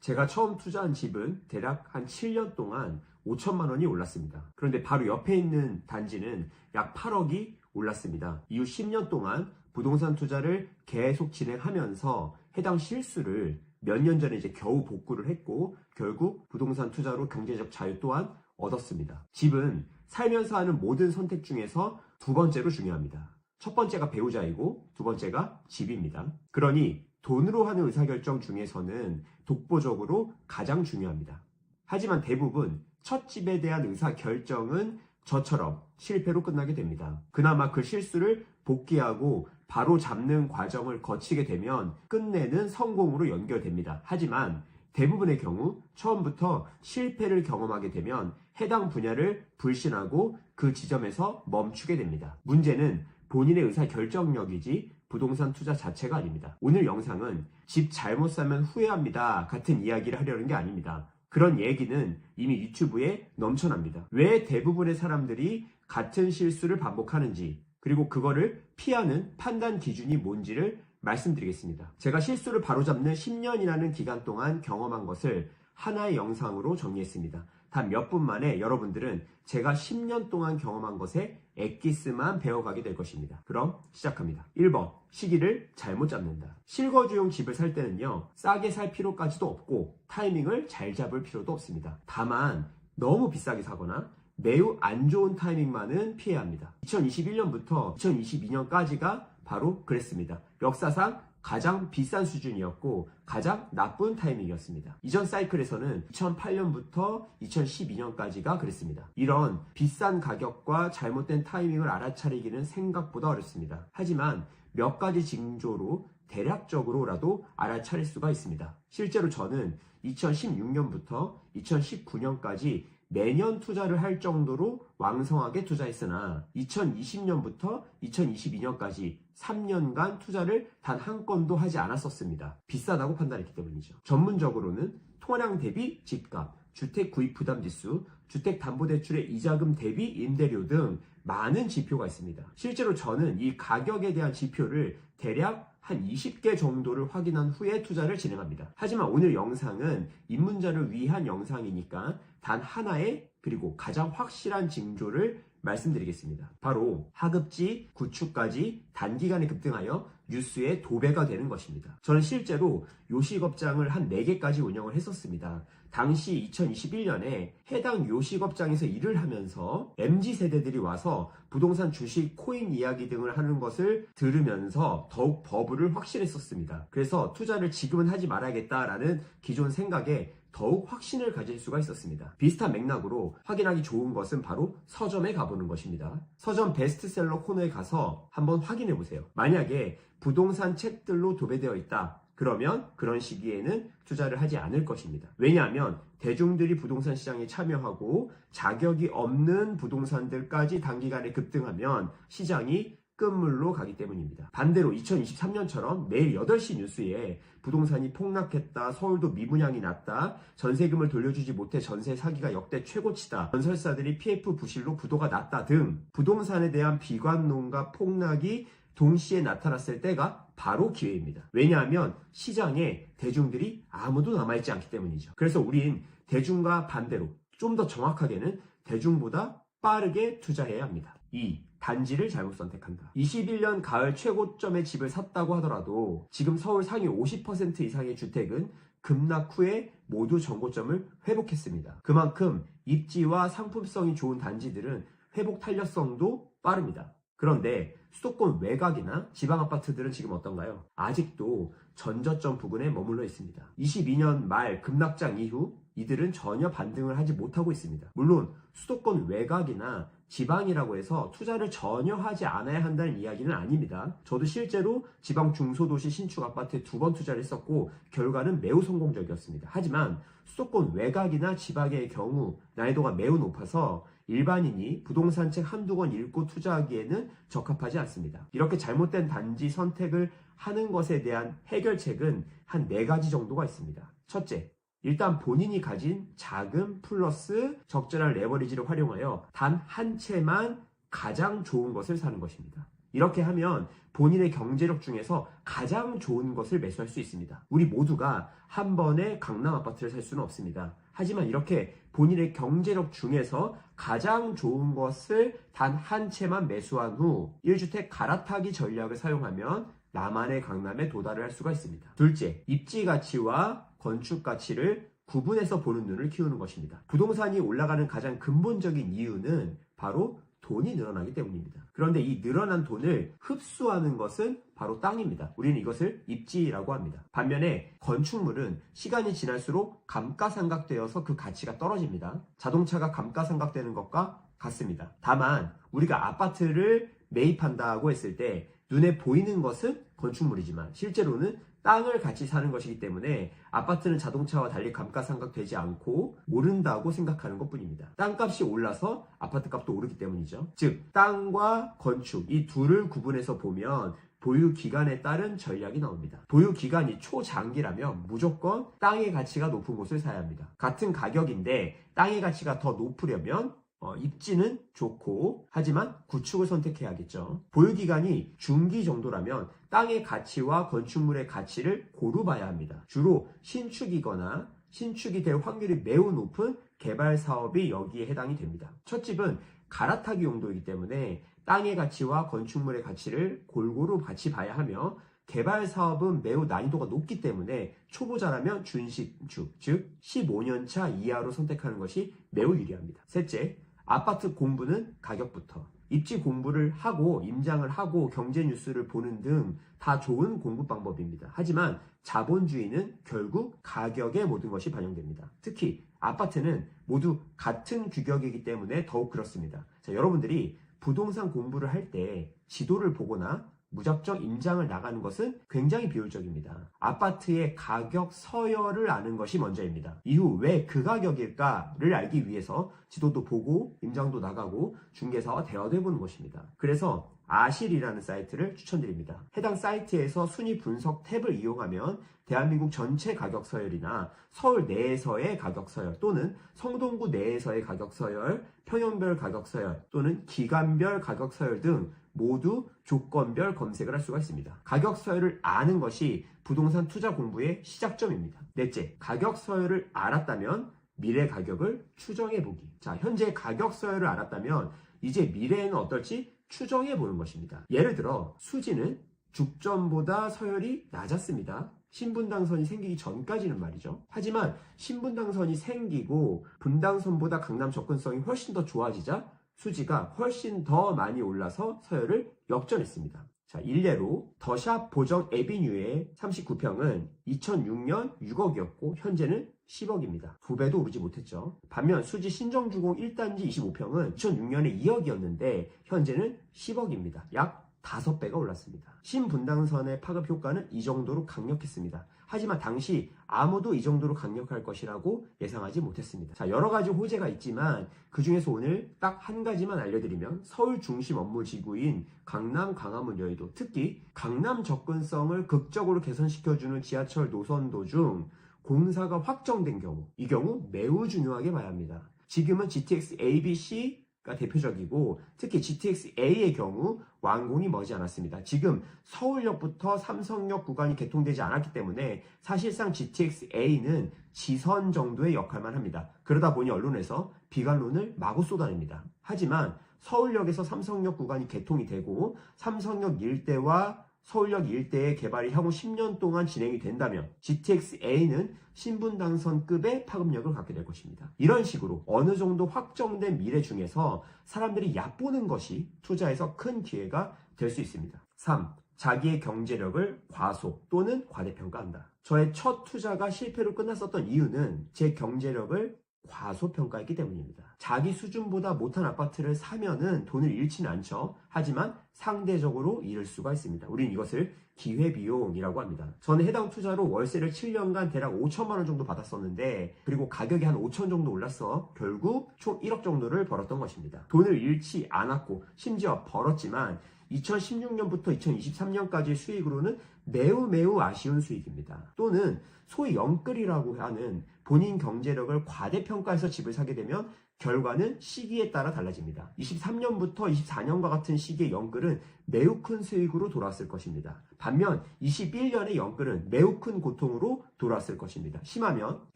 제가 처음 투자한 집은 대략 한 7년 동안 5천만 원이 올랐습니다. 그런데 바로 옆에 있는 단지는 약 8억이 올랐습니다. 이후 10년 동안 부동산 투자를 계속 진행하면서 해당 실수를 몇 년 전에 이제 겨우 복구를 했고 결국 부동산 투자로 경제적 자유 또한 얻었습니다. 집은 살면서 하는 모든 선택 중에서 두 번째로 중요합니다. 첫 번째가 배우자이고 두 번째가 집입니다. 그러니 돈으로 하는 의사결정 중에서는 독보적으로 가장 중요합니다. 하지만 대부분 첫 집에 대한 의사결정은 저처럼 실패로 끝나게 됩니다. 그나마 그 실수를 복귀하고 바로 잡는 과정을 거치게 되면 끝내는 성공으로 연결됩니다. 하지만 대부분의 경우 처음부터 실패를 경험하게 되면 해당 분야를 불신하고 그 지점에서 멈추게 됩니다. 문제는 본인의 의사결정력이지 부동산 투자 자체가 아닙니다. 오늘 영상은 집 잘못 사면 후회합니다 같은 이야기를 하려는 게 아닙니다. 그런 얘기는 이미 유튜브에 넘쳐납니다. 왜 대부분의 사람들이 같은 실수를 반복하는지 그리고 그거를 피하는 판단 기준이 뭔지를 말씀드리겠습니다. 제가 실수를 바로잡는 10년이라는 기간 동안 경험한 것을 하나의 영상으로 정리했습니다. 단 몇 분 만에 여러분들은 제가 10년 동안 경험한 것에 엑기스만 배워가게 될 것입니다. 그럼 시작합니다. 1번, 시기를 잘못 잡는다. 실거주용 집을 살 때는요, 싸게 살 필요까지도 없고 타이밍을 잘 잡을 필요도 없습니다. 다만 너무 비싸게 사거나 매우 안 좋은 타이밍만은 피해야 합니다. 2021년부터 2022년까지가 바로 그랬습니다. 역사상 가장 비싼 수준이었고 가장 나쁜 타이밍이었습니다. 이전 사이클에서는 2008년부터 2012년까지가 그랬습니다. 이런 비싼 가격과 잘못된 타이밍을 알아차리기는 생각보다 어렵습니다. 하지만 몇 가지 징조로 대략적으로라도 알아차릴 수가 있습니다. 실제로 저는 2016년부터 2019년까지 매년 투자를 할 정도로 왕성하게 투자했으나 2020년부터 2022년까지 3년간 투자를 단 한 건도 하지 않았었습니다. 비싸다고 판단했기 때문이죠. 전문적으로는 통화량 대비 집값, 주택 구입 부담 지수, 주택담보대출의 이자금 대비 임대료 등 많은 지표가 있습니다. 실제로 저는 이 가격에 대한 지표를 대략 한 20개 정도를 확인한 후에 투자를 진행합니다. 하지만 오늘 영상은 입문자를 위한 영상이니까 단 하나의 그리고 가장 확실한 징조를 말씀드리겠습니다. 바로 하급지 구축까지 단기간에 급등하여 뉴스의 도배가 되는 것입니다. 저는 실제로 요식업장을 한 4개까지 운영을 했었습니다. 당시 2021년에 해당 요식업장에서 일을 하면서 MZ세대들이 와서 부동산 주식, 코인 이야기 등을 하는 것을 들으면서 더욱 버블을 확실했었습니다. 그래서 투자를 지금은 하지 말아야겠다라는 기존 생각에 더욱 확신을 가질 수가 있었습니다. 비슷한 맥락으로 확인하기 좋은 것은 바로 서점에 가보는 것입니다. 서점 베스트셀러 코너에 가서 한번 확인해 보세요. 만약에 부동산 책들로 도배되어 있다. 그러면 그런 시기에는 투자를 하지 않을 것입니다. 왜냐하면 대중들이 부동산 시장에 참여하고 자격이 없는 부동산들까지 단기간에 급등하면 시장이 끝물로 가기 때문입니다. 반대로 2023년처럼 매일 8시 뉴스에 부동산이 폭락했다, 서울도 미분양이 났다, 전세금을 돌려주지 못해 전세 사기가 역대 최고치다, 건설사들이 PF 부실로 부도가 났다 등 부동산에 대한 비관론과 폭락이 동시에 나타났을 때가 바로 기회입니다. 왜냐하면 시장에 대중들이 아무도 남아있지 않기 때문이죠. 그래서 우린 대중과 반대로 좀 더 정확하게는 대중보다 빠르게 투자해야 합니다. 2. 단지를 잘못 선택한다. 21년 가을 최고점의 집을 샀다고 하더라도 지금 서울 상위 50% 이상의 주택은 급락 후에 모두 정고점을 회복했습니다. 그만큼 입지와 상품성이 좋은 단지들은 회복 탄력성도 빠릅니다. 그런데 수도권 외곽이나 지방 아파트들은 지금 어떤가요? 아직도 전저점 부근에 머물러 있습니다. 22년 말 급락장 이후 이들은 전혀 반등을 하지 못하고 있습니다. 물론 수도권 외곽이나 지방이라고 해서 투자를 전혀 하지 않아야 한다는 이야기는 아닙니다. 저도 실제로 지방 중소도시 신축 아파트에 2번 투자를 했었고 결과는 매우 성공적이었습니다. 하지만 수도권 외곽이나 지방의 경우 난이도가 매우 높아서 일반인이 부동산 책 한두 권 읽고 투자하기에는 적합하지 않습니다. 이렇게 잘못된 단지 선택을 하는 것에 대한 해결책은 한 4가지 정도가 있습니다. 첫째, 일단 본인이 가진 자금 플러스 적절한 레버리지를 활용하여 단 한 채만 가장 좋은 것을 사는 것입니다. 이렇게 하면 본인의 경제력 중에서 가장 좋은 것을 매수할 수 있습니다. 우리 모두가 한 번에 강남 아파트를 살 수는 없습니다. 하지만 이렇게 본인의 경제력 중에서 가장 좋은 것을 단 한 채만 매수한 후 1주택 갈아타기 전략을 사용하면 나만의 강남에 도달을 할 수가 있습니다. 둘째, 입지 가치와 건축 가치를 구분해서 보는 눈을 키우는 것입니다. 부동산이 올라가는 가장 근본적인 이유는 바로 돈이 늘어나기 때문입니다. 그런데 이 늘어난 돈을 흡수하는 것은 바로 땅입니다. 우리는 이것을 입지라고 합니다. 반면에 건축물은 시간이 지날수록 감가상각되어서 그 가치가 떨어집니다. 자동차가 감가상각되는 것과 같습니다. 다만 우리가 아파트를 매입한다고 했을 때 눈에 보이는 것은 건축물이지만 실제로는 땅을 같이 사는 것이기 때문에 아파트는 자동차와 달리 감가상각되지 않고 오른다고 생각하는 것뿐입니다. 땅값이 올라서 아파트값도 오르기 때문이죠. 즉 땅과 건축 이 둘을 구분해서 보면 보유기간에 따른 전략이 나옵니다. 보유기간이 초장기라면 무조건 땅의 가치가 높은 곳을 사야 합니다. 같은 가격인데 땅의 가치가 더 높으려면 입지는 좋고 하지만 구축을 선택해야겠죠. 보유기간이 중기 정도라면 땅의 가치와 건축물의 가치를 고루 봐야 합니다. 주로 신축이거나 신축이 될 확률이 매우 높은 개발 사업이 여기에 해당이 됩니다. 첫 집은 갈아타기 용도이기 때문에 땅의 가치와 건축물의 가치를 골고루 같이 봐야 하며 개발 사업은 매우 난이도가 높기 때문에 초보자라면 준신축, 즉 15년차 이하로 선택하는 것이 매우 유리합니다. 셋째, 아파트 공부는 가격부터. 입지 공부를 하고 임장을 하고 경제 뉴스를 보는 등 다 좋은 공부 방법입니다. 하지만 자본주의는 결국 가격에 모든 것이 반영됩니다. 특히 아파트는 모두 같은 규격이기 때문에 더욱 그렇습니다. 자, 여러분들이 부동산 공부를 할 때 지도를 보거나 무작정 임장을 나가는 것은 굉장히 비효율적입니다. 아파트의 가격 서열을 아는 것이 먼저입니다. 이후 왜 그 가격일까를 알기 위해서 지도도 보고 임장도 나가고 중개사와 대화도 해보는 것입니다. 그래서 아실이라는 사이트를 추천드립니다. 해당 사이트에서 순위 분석 탭을 이용하면 대한민국 전체 가격 서열이나 서울 내에서의 가격 서열 또는 성동구 내에서의 가격 서열, 평형별 가격 서열 또는 기간별 가격 서열 등 모두 조건별 검색을 할 수가 있습니다. 가격 서열을 아는 것이 부동산 투자 공부의 시작점입니다. 넷째, 가격 서열을 알았다면 미래 가격을 추정해보기. 자, 현재 가격 서열을 알았다면 이제 미래에는 어떨지 추정해보는 것입니다. 예를 들어 수지는 죽전보다 서열이 낮았습니다. 신분당선이 생기기 전까지는 말이죠. 하지만 신분당선이 생기고 분당선보다 강남 접근성이 훨씬 더 좋아지자 수지가 훨씬 더 많이 올라서 서열을 역전했습니다. 자, 일례로 더샵 보정 에비뉴의 39평은 2006년 6억이었고 현재는 10억입니다. 2배도 오르지 못했죠. 반면 수지 신정주공 1단지 25평은 2006년에 2억이었는데 현재는 10억입니다. 약 5배가 올랐습니다. 신분당선의 파급 효과는 이 정도로 강력했습니다. 하지만 당시 아무도 이 정도로 강력할 것이라고 예상하지 못했습니다. 자, 여러 가지 호재가 있지만 그 중에서 오늘 딱 한 가지만 알려드리면 서울 중심 업무 지구인 강남, 광화문, 여의도, 특히 강남 접근성을 극적으로 개선시켜주는 지하철 노선도 중 공사가 확정된 경우, 이 경우 매우 중요하게 봐야 합니다. 지금은 GTX A, B, C가 대표적이고 특히 GTX A의 경우 완공이 머지 않았습니다. 지금 서울역부터 삼성역 구간이 개통되지 않았기 때문에 사실상 GTX A는 지선 정도의 역할만 합니다. 그러다 보니 언론에서 비관론을 마구 쏟아냅니다. 하지만 서울역에서 삼성역 구간이 개통이 되고 삼성역 일대와 서울역 일대의 개발이 향후 10년 동안 진행이 된다면 GTX-A는 신분당선급의 파급력을 갖게 될 것입니다. 이런 식으로 어느 정도 확정된 미래 중에서 사람들이 얕보는 것이 투자에서 큰 기회가 될 수 있습니다. 3. 자기의 경제력을 과소 또는 과대평가한다. 저의 첫 투자가 실패로 끝났었던 이유는 제 경제력을 과소평가했기 때문입니다. 자기 수준보다 못한 아파트를 사면은 돈을 잃지는 않죠. 하지만 상대적으로 잃을 수가 있습니다. 우리는 이것을 기회비용이라고 합니다. 저는 해당 투자로 월세를 7년간 대략 5천만 원 정도 받았었는데 그리고 가격이 한 5천 정도 올랐어 결국 총 1억 정도를 벌었던 것입니다. 돈을 잃지 않았고 심지어 벌었지만 2016년부터 2023년까지의 수익으로는 매우 아쉬운 수익입니다. 또는 소위 영끌이라고 하는 본인 경제력을 과대평가해서 집을 사게 되면 결과는 시기에 따라 달라집니다. 23년부터 24년과 같은 시기의 영끌은 매우 큰 수익으로 돌아왔을 것입니다. 반면 21년의 영끌은 매우 큰 고통으로 돌아왔을 것입니다. 심하면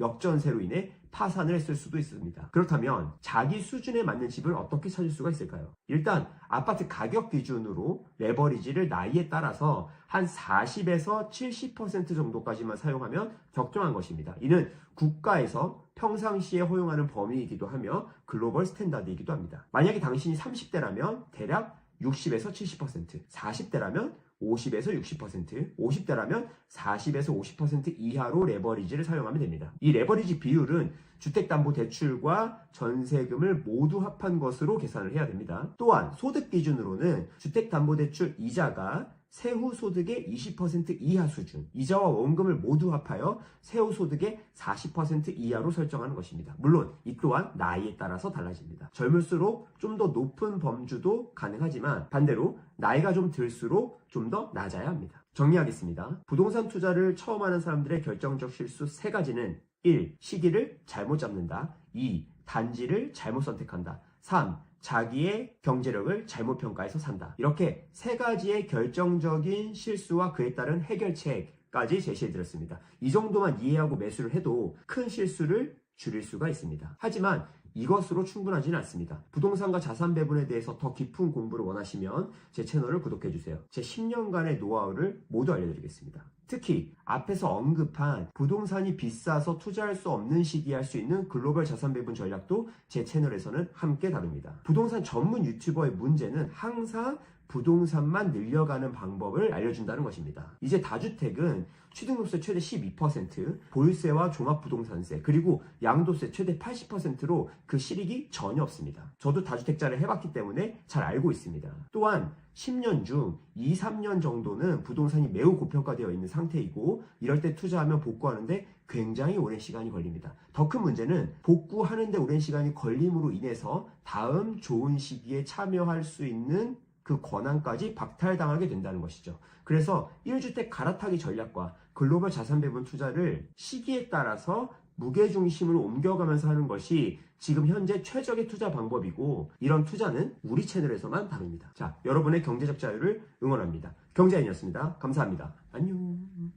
역전세로 인해 파산을 했을 수도 있습니다. 그렇다면 자기 수준에 맞는 집을 어떻게 찾을 수가 있을까요? 일단 아파트 가격 기준으로 레버리지를 나이에 따라서 한 40에서 70% 정도까지만 사용하면 적정한 것입니다. 이는 국가에서 평상시에 허용하는 범위이기도 하며 글로벌 스탠다드이기도 합니다. 만약에 당신이 30대라면 대략 60에서 70%, 40대라면 50에서 60%, 50대라면 40에서 50% 이하로 레버리지를 사용하면 됩니다. 이 레버리지 비율은 주택담보대출과 전세금을 모두 합한 것으로 계산을 해야 됩니다. 또한 소득 기준으로는 주택담보대출 이자가 세후 소득의 20% 이하 수준, 이자와 원금을 모두 합하여 세후 소득의 40% 이하로 설정하는 것입니다. 물론 이 또한 나이에 따라서 달라집니다. 젊을수록 좀 더 높은 범주도 가능하지만 반대로 나이가 좀 들수록 좀 더 낮아야 합니다. 정리하겠습니다. 부동산 투자를 처음 하는 사람들의 결정적 실수 3가지는 1. 시기를 잘못 잡는다. 2. 단지를 잘못 선택한다. 3. 자기의 경제력을 잘못 평가해서 산다. 이렇게 3가지의 결정적인 실수와 그에 따른 해결책까지 제시해드렸습니다. 이 정도만 이해하고 매수를 해도 큰 실수를 줄일 수가 있습니다. 하지만 이것으로 충분하지는 않습니다. 부동산과 자산 배분에 대해서 더 깊은 공부를 원하시면 제 채널을 구독해주세요. 제 10년간의 노하우를 모두 알려드리겠습니다. 특히 앞에서 언급한 부동산이 비싸서 투자할 수 없는 시기에 할 수 있는 글로벌 자산 배분 전략도 제 채널에서는 함께 다룹니다. 부동산 전문 유튜버의 문제는 항상 부동산만 늘려가는 방법을 알려준다는 것입니다. 이제 다주택은 취등록세 최대 12%, 보유세와 종합부동산세, 그리고 양도세 최대 80%로 그 실익이 전혀 없습니다. 저도 다주택자를 해봤기 때문에 잘 알고 있습니다. 또한 10년 중 2, 3년 정도는 부동산이 매우 고평가되어 있는 상태이고 이럴 때 투자하면 복구하는데 굉장히 오랜 시간이 걸립니다. 더 큰 문제는 복구하는데 오랜 시간이 걸림으로 인해서 다음 좋은 시기에 참여할 수 있는 그 권한까지 박탈당하게 된다는 것이죠. 그래서 1주택 갈아타기 전략과 글로벌 자산 배분 투자를 시기에 따라서 무게중심으로 옮겨가면서 하는 것이 지금 현재 최적의 투자 방법이고 이런 투자는 우리 채널에서만 다룹니다. 자, 여러분의 경제적 자유를 응원합니다. 경제인이었습니다. 감사합니다. 안녕.